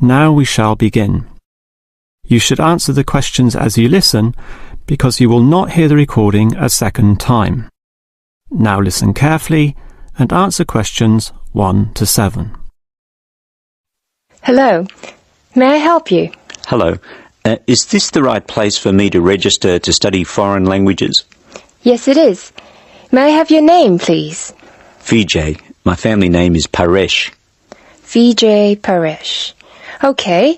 Now we shall begin. You should answer the questions as you listen, because you will not hear the recording a second time. Now listen carefully and answer questions 1 to 7. Hello. May I help you? Hello. Is this the right place for me to register to study foreign languages? Yes, it is. May I have your name, please? Vijay. My family name is Paresh. Vijay Paresh. Okay.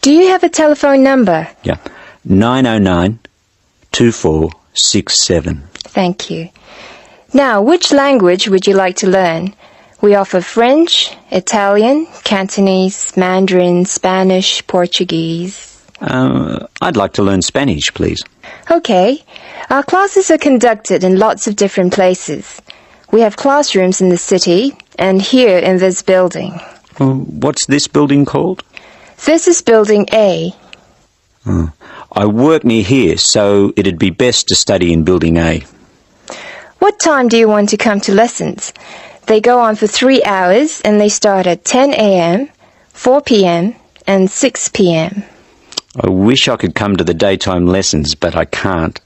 Do you have a telephone number? Yeah. 909-2467. Thank you. Now, which language would you like to learn? We offer French, Italian, Cantonese, Mandarin, Spanish, Portuguese. I'd like to learn Spanish, please. Okay. Our classes are conducted in lots of different places. We have classrooms in the city and here in this building. What's this building called? This is Building A. I work near here, so it'd be best to study in Building A. What time do you want to come to lessons? They go on for 3 hours and they start at 10 a.m., 4 p.m. and 6 p.m. I wish I could come to the daytime lessons, but I can't.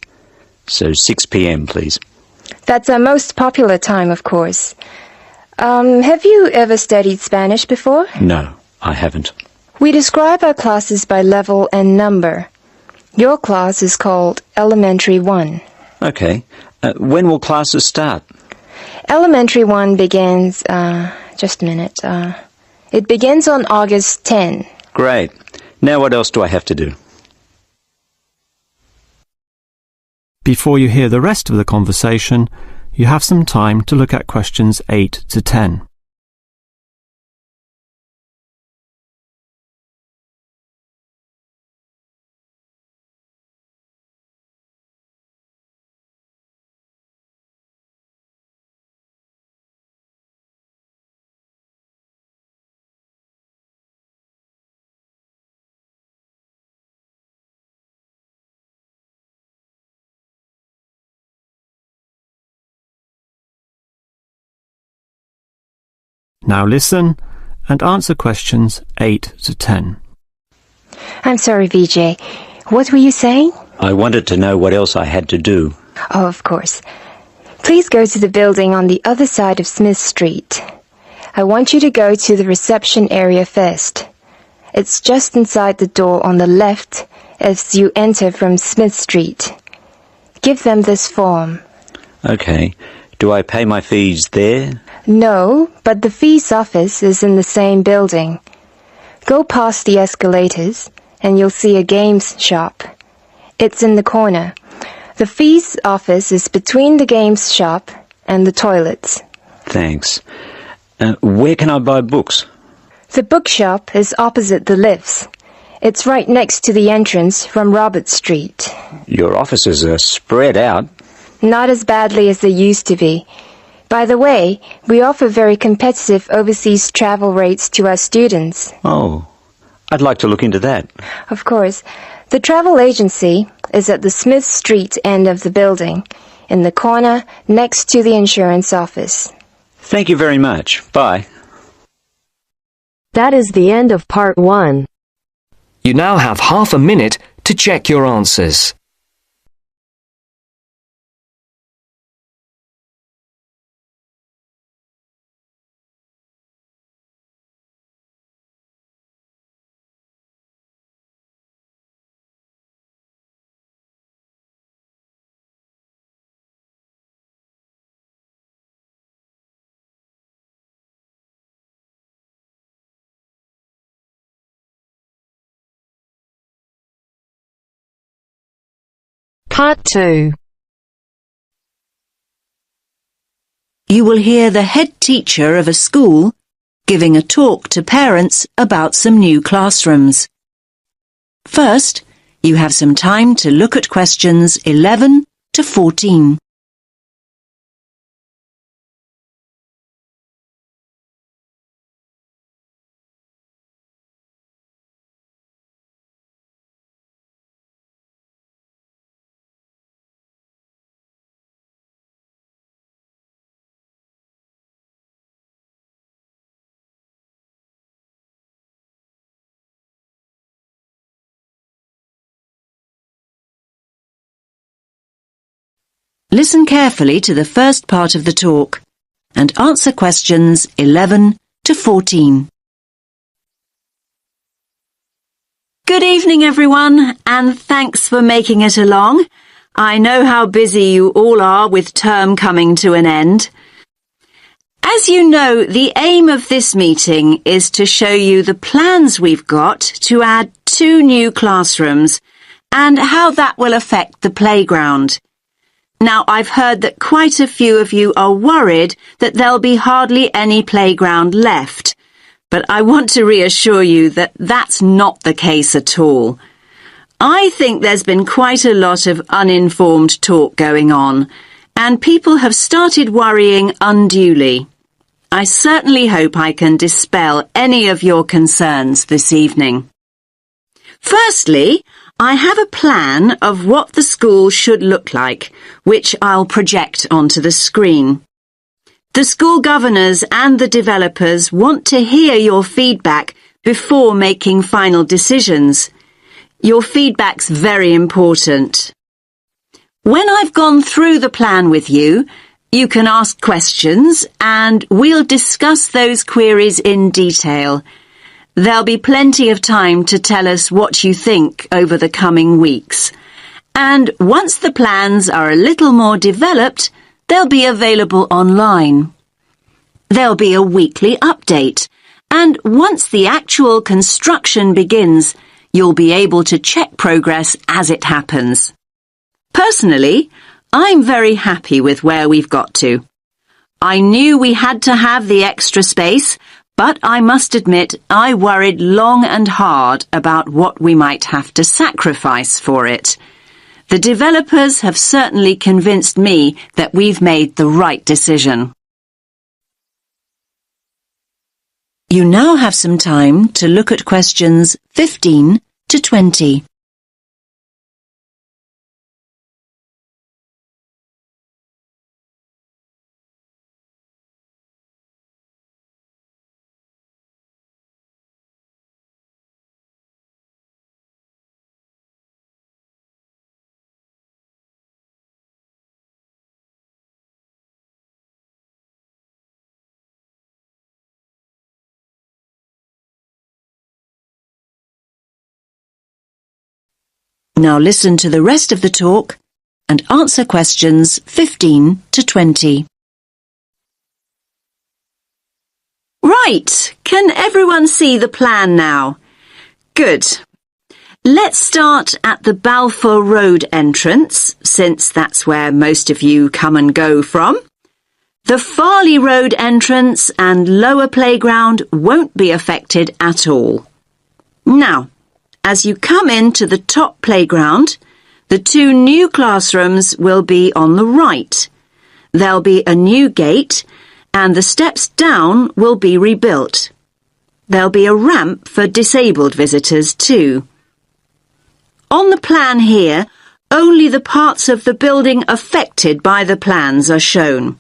So 6 p.m, please. That's our most popular time, of course. Have you ever studied Spanish before? No, I haven't. We describe our classes by level and number. Your class is called Elementary 1. Okay. When will classes start? Elementary 1 begins, just a minute, it begins on August 10. Great. Now what else do I have to do? Before you hear the rest of the conversation, you have some time to look at questions 8 to 10. Now listen and answer questions 8 to 10. I'm sorry, Vijay. What were you saying? I wanted to know what else I had to do. Oh, of course. Please go to the building on the other side of Smith Street. I want you to go to the reception area first. It's just inside the door on the left as you enter from Smith Street. Give them this form. Okay. Do I pay my fees there? No, but the fees office is in the same building. Go past the escalators and you'll see a games shop. It's in the corner. The fees office is between the games shop and the toilets. Thanks. Where can I buy books? The bookshop is opposite the lifts. It's right next to the entrance from Robert Street. Your offices are spread out. Not as badly as they used to be. By the way, we offer very competitive overseas travel rates to our students. Oh, I'd like to look into that. Of course. The travel agency is at the Smith Street end of the building, in the corner next to the insurance office. Thank you very much. Bye. That is the end of part 1. You now have half a minute to check your answers. Part 2. You will hear the head teacher of a school giving a talk to parents about some new classrooms. First, you have some time to look at questions 11 to 14. listen carefully to the first part of the talk and answer questions 11 to 14. Good evening, everyone, and thanks for making it along. I know how busy you all are with term coming to an end. As you know, the aim of this meeting is to show you the plans we've got to add 2 new classrooms and how that will affect the playground. Now, I've heard that quite a few of you are worried that there'll be hardly any playground left, but I want to reassure you that that's not the case at all. I think there's been quite a lot of uninformed talk going on, and people have started worrying unduly. I certainly hope I can dispel any of your concerns this evening. Firstly, I have a plan of what the school should look like, which I'll project onto the screen. The school governors and the developers want to hear your feedback before making final decisions. Your feedback's very important. When I've gone through the plan with you, you can ask questions and we'll discuss those queries in detail. There'll be plenty of time to tell us what you think over the coming weeks. And once the plans are a little more developed, they'll be available online. There'll be a weekly update, and once the actual construction begins, you'll be able to check progress as it happens. Personally, I'm very happy with where we've got to. I knew we had to have the extra space, but I must admit I worried long and hard about what we might have to sacrifice for it. The developers have certainly convinced me that we've made the right decision. You now have some time to look at questions 15 to 20. Now listen to the rest of the talk and answer questions 15 to 20. Right, can everyone see the plan now? Good. Let's start at the Balfour Road entrance, since that's where most of you come and go from. The Farley Road entrance and lower playground won't be affected at all. Now, as you come into the top playground, the 2 new classrooms will be on the right. There'll be a new gate and the steps down will be rebuilt. There'll be a ramp for disabled visitors too. On the plan here, only the parts of the building affected by the plans are shown.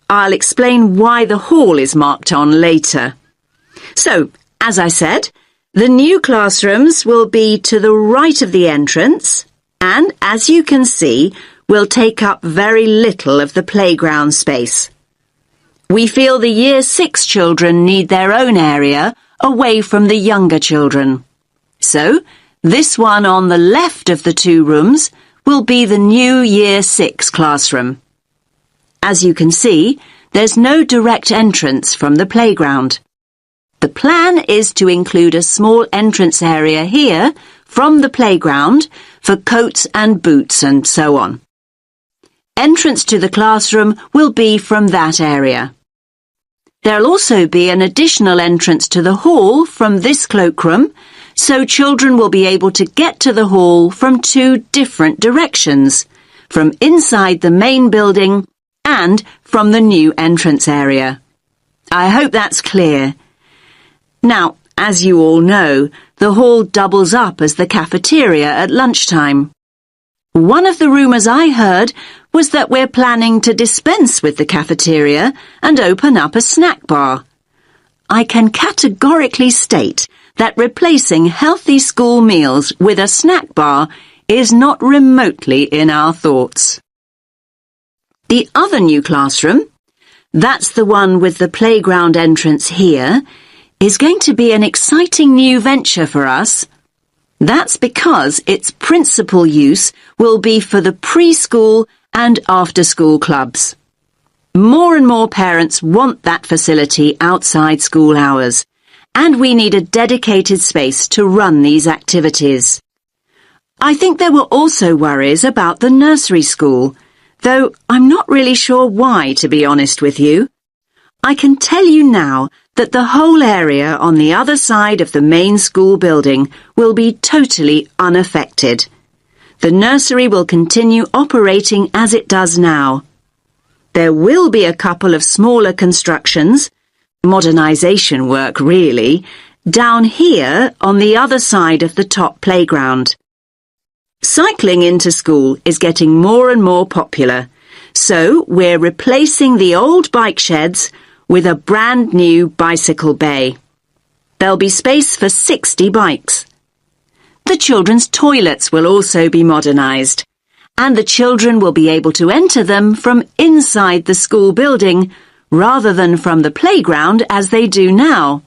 I'll explain why the hall is marked on later. So, as I said, the new classrooms will be to the right of the entrance and, as you can see, will take up very little of the playground space. We feel the Year 6 children need their own area away from the younger children. So, this one on the left of the 2 rooms will be the new Year 6 classroom. As you can see, there's no direct entrance from the playground. The plan is to include a small entrance area here from the playground for coats and boots and so on. Entrance to the classroom will be from that area. There'll also be an additional entrance to the hall from this cloakroom, so children will be able to get to the hall from 2 different directions, from inside the main building and from the new entrance area. I hope that's clear. Now, as you all know, the hall doubles up as the cafeteria at lunchtime. One of the rumours I heard was that we're planning to dispense with the cafeteria and open up a snack bar. I can categorically state that replacing healthy school meals with a snack bar is not remotely in our thoughts. The other new classroom, that's the one with the playground entrance here, is going to be an exciting new venture for us. That's because its principal use will be for the preschool and after-school clubs. More and more parents want that facility outside school hours, and we need a dedicated space to run these activities. I think there were also worries about the nursery school, though I'm not really sure why, to be honest with you. I can tell you now that the whole area on the other side of the main school building will be totally unaffected. The nursery will continue operating as it does now. There will be a couple of smaller constructions, modernisation work really, down here on the other side of the top playground. Cycling into school is getting more and more popular, so we're replacing the old bike sheds with a brand new bicycle bay. There'll be space for 60 bikes. The children's toilets will also be modernised, and the children will be able to enter them from inside the school building rather than from the playground as they do now.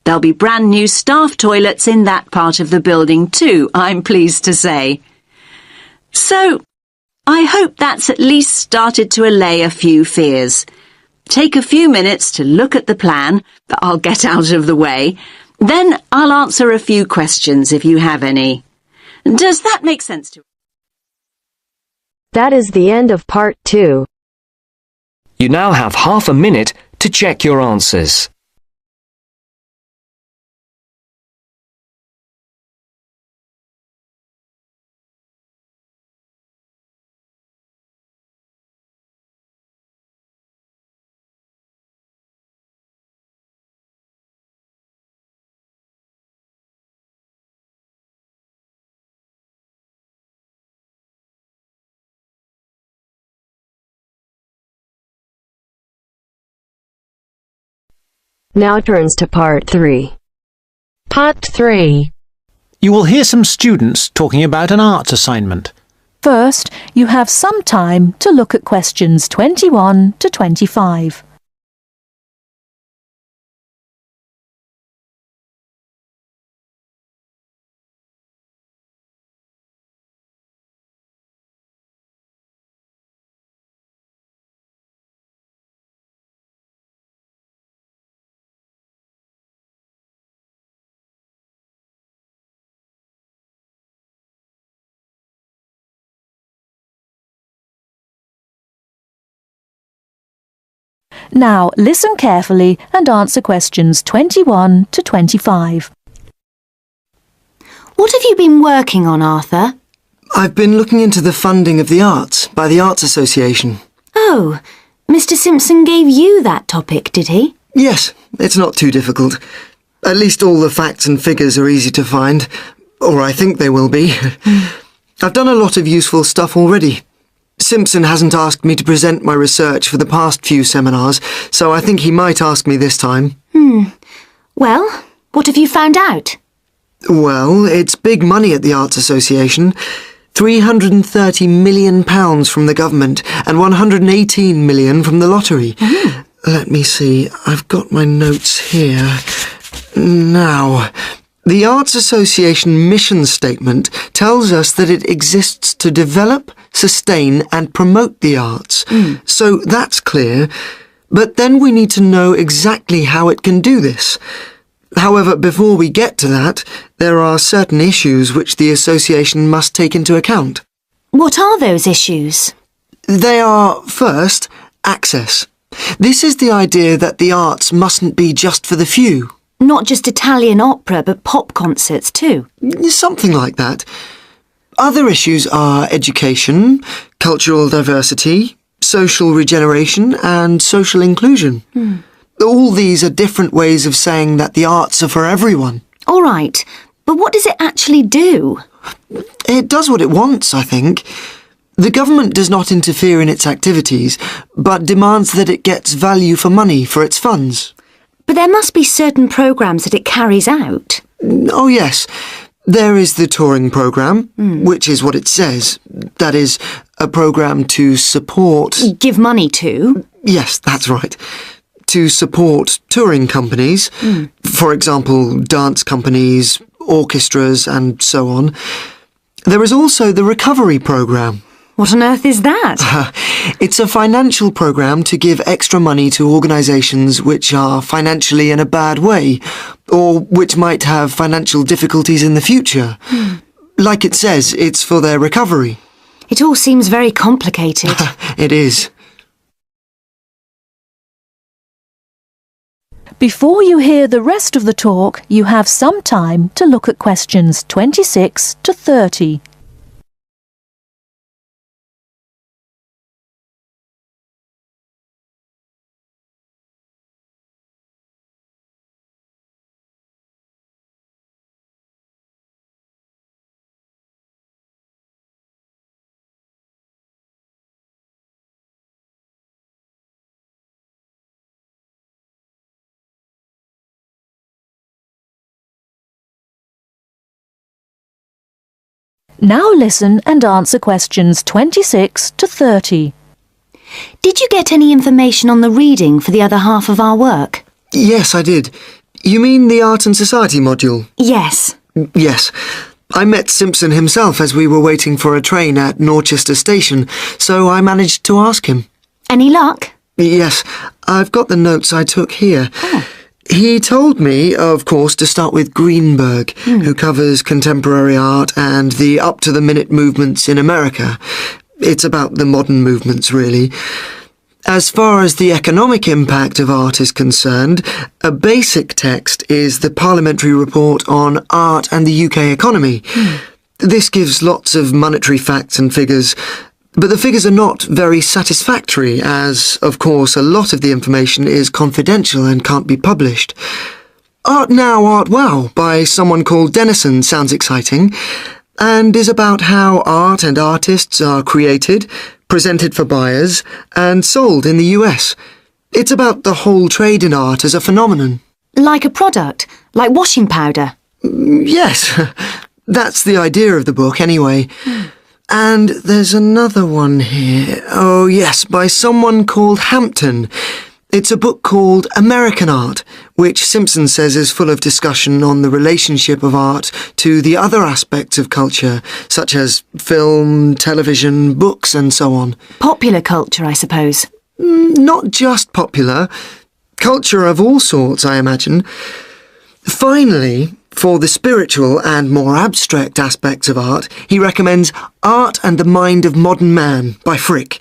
There'll be brand new staff toilets in that part of the building too, I'm pleased to say. So, I hope that's at least started to allay a few fears. Take a few minutes to look at the plan that I'll get out of the way. Then I'll answer a few questions if you have any. Does that make sense to you? That is the end of part 2. You now have half a minute to check your answers. Now turns to part 3. Part 3. You will hear some students talking about an arts assignment. First, you have some time to look at questions 21 to 25. Now listen carefully and answer questions 21 to 25. What have you been working on, Arthur? I've been looking into the funding of the arts by the Arts Association. Oh, Mr. Simpson gave you that topic, did he? Yes, it's not too difficult. At least all the facts and figures are easy to find, or I think they will be. I've done a lot of useful stuff already. Simpson hasn't asked me to present my research for the past few seminars, so I think he might ask me this time. Well, what have you found out? Well, it's big money at the Arts Association. £330 million from the government and £118 million from the lottery. Let me see, I've got my notes here. Now, the Arts Association mission statement tells us that it exists to develop, sustain and promote the arts. So that's clear. But then we need to know exactly how it can do this. However, before we get to that, there are certain issues which the association must take into account. What are those issues? They are, first, access. This is the idea that the arts mustn't be just for the few. Not just Italian opera, but pop concerts too. Something like that. Other issues are education, cultural diversity, social regeneration and social inclusion. All these are different ways of saying that the arts are for everyone. All right, but what does it actually do? It does what it wants, I think. The government does not interfere in its activities, but demands that it gets value for money for its funds. But there must be certain programmes that it carries out. Oh, yes. There is the touring programme, which is what it says. That is, a programme to support... Give money to? Yes, that's right. To support touring companies, for example, dance companies, orchestras and so on. There is also the recovery programme. What on earth is that? It's a financial programme to give extra money to organisations which are financially in a bad way, or which might have financial difficulties in the future. Like it says, it's for their recovery. It all seems very complicated. It is. Before you hear the rest of the talk, you have some time to look at questions 26 to 30. Now listen and answer questions 26 to 30. Did you get any information on the reading for the other half of our work? Yes, I did. You mean the Art and Society module? Yes. Yes. I met Simpson himself as we were waiting for a train at Norchester Station, so I managed to ask him. Any luck? Yes, I've got the notes I took here. He told me, of course, to start with Greenberg, who covers contemporary art and the up-to-the-minute movements in America. It's about the modern movements, really. As far as the economic impact of art is concerned, a basic text is the Parliamentary Report on Art and the UK Economy. This gives lots of monetary facts and figures, but the figures are not very satisfactory, as, of course, a lot of the information is confidential and can't be published. Art Now, Art Wow by someone called Dennison sounds exciting, and is about how art and artists are created, presented for buyers, and sold in the US. It's about the whole trade in art as a phenomenon. Like a product? Like washing powder? Yes, that's the idea of the book, anyway. And there's another one here. Oh, yes, by someone called Hampton. It's a book called American Art, which Simpson says is full of discussion on the relationship of art to the other aspects of culture, such as film, television, books, and so on. Popular culture, I suppose. Not just popular. Culture of all sorts, I imagine. Finally, for the spiritual and more abstract aspects of art, he recommends Art and the Mind of Modern Man by Frick.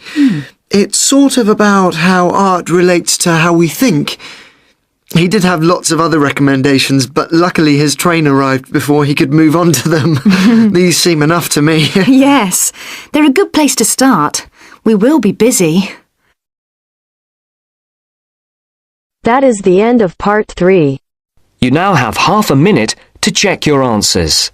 It's sort of about how art relates to how we think. He did have lots of other recommendations, but luckily his train arrived before he could move on to them. These seem enough to me. Yes, they're a good place to start. We will be busy. That is the end of part 3. You now have half a minute to check your answers.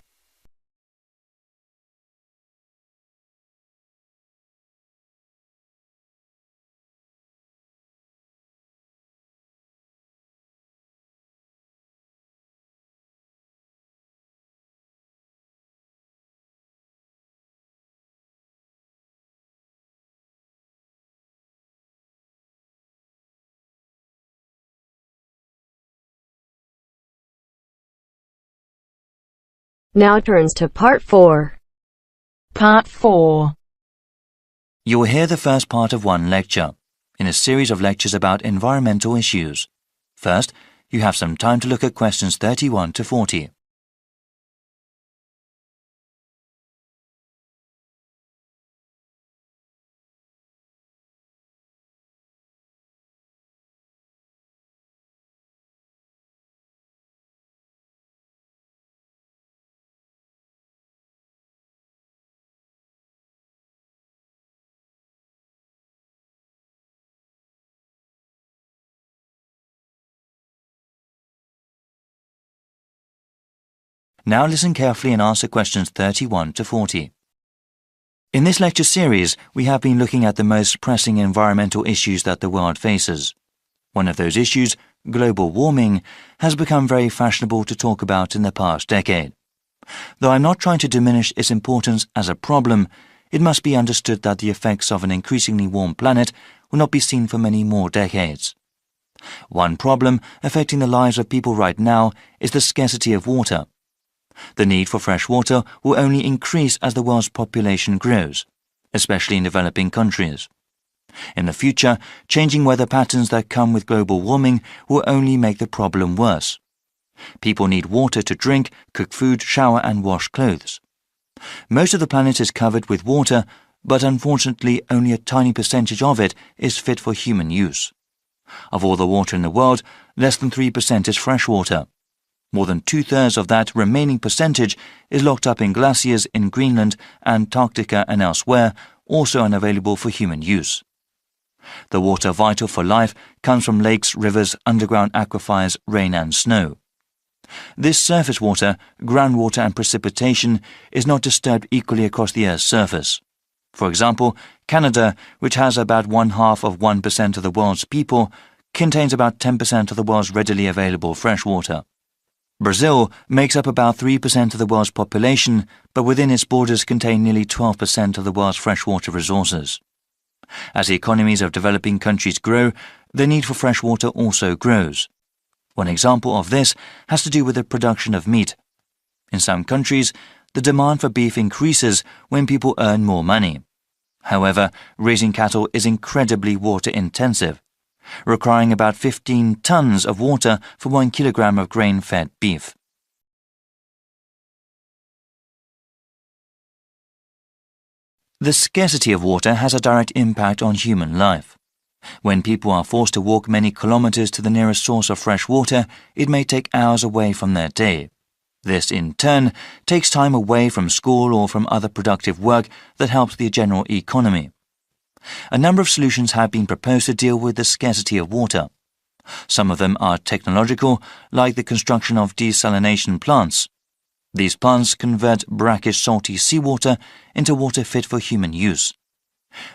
Now turns to part 4. Part 4. You will hear the first part of one lecture, in a series of lectures about environmental issues. First, you have some time to look at questions 31 to 40. Now listen carefully and answer questions 31 to 40. In this lecture series, we have been looking at the most pressing environmental issues that the world faces. One of those issues, global warming, has become very fashionable to talk about in the past decade. Though I'm not trying to diminish its importance as a problem, it must be understood that the effects of an increasingly warm planet will not be seen for many more decades. One problem affecting the lives of people right now is the scarcity of water. The need for fresh water will only increase as the world's population grows, especially in developing countries. In the future, changing weather patterns that come with global warming will only make the problem worse. People need water to drink, cook food, shower and wash clothes. Most of the planet is covered with water, but unfortunately only a tiny percentage of it is fit for human use. Of all the water in the world, less than 3% is fresh water. More than 2/3 of that remaining percentage is locked up in glaciers in Greenland, Antarctica and elsewhere, also unavailable for human use. The water vital for life comes from lakes, rivers, underground aquifers, rain and snow. This surface water, groundwater and precipitation is not disturbed equally across the Earth's surface. For example, Canada, which has about 0.5% of the world's people, contains about 10% of the world's readily available fresh water. Brazil makes up about 3% of the world's population, but within its borders contain nearly 12% of the world's freshwater resources. As the economies of developing countries grow, the need for fresh water also grows. One example of this has to do with the production of meat. In some countries, the demand for beef increases when people earn more money. However, raising cattle is incredibly water-intensive, requiring about 15 tons of water for 1 kilogram of grain-fed beef. The scarcity of water has a direct impact on human life. When people are forced to walk many kilometers to the nearest source of fresh water, it may take hours away from their day. This, in turn, takes time away from school or from other productive work that helps the general economy. A number of solutions have been proposed to deal with the scarcity of water. Some of them are technological, like the construction of desalination plants. These plants convert brackish salty seawater into water fit for human use.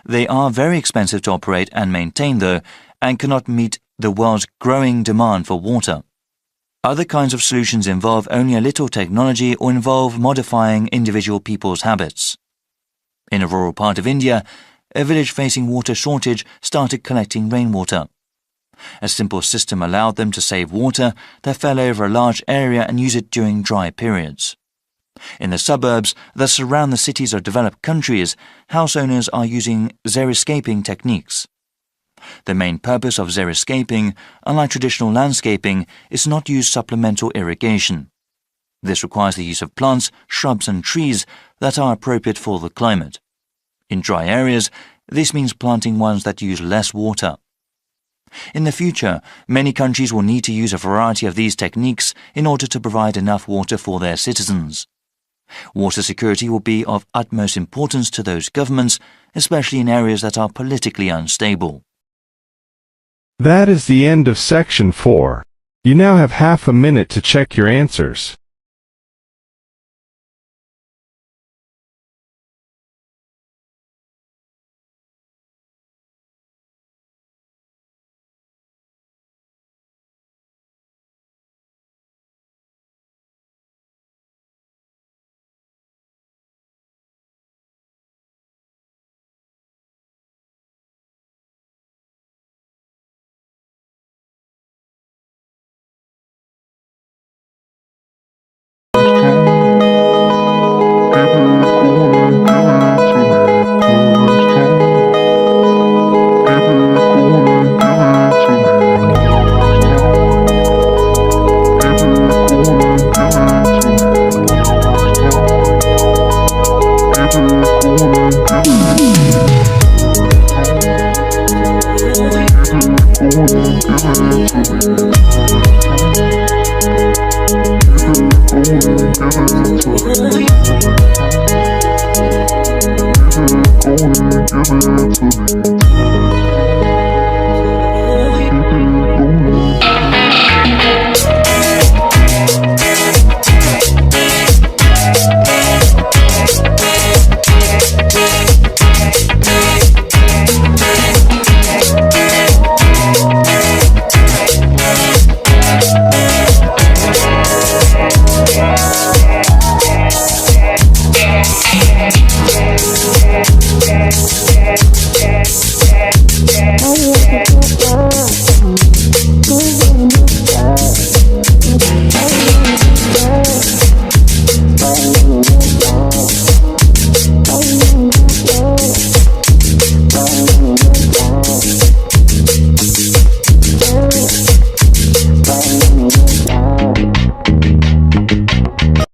They are very expensive to operate and maintain, though, and cannot meet the world's growing demand for water. Other kinds of solutions involve only a little technology or involve modifying individual people's habits. In a rural part of India, a village facing water shortage started collecting rainwater. A simple system allowed them to save water that fell over a large area and use it during dry periods. In the suburbs that surround the cities of developed countries, house owners are using xeriscaping techniques. The main purpose of xeriscaping, unlike traditional landscaping, is not to use supplemental irrigation. This requires the use of plants, shrubs and trees that are appropriate for the climate. In dry areas, this means planting ones that use less water. In the future, many countries will need to use a variety of these techniques in order to provide enough water for their citizens. Water security will be of utmost importance to those governments, especially in areas that are politically unstable. That is the end of section 4. You now have half a minute to check your answers. Give it to me.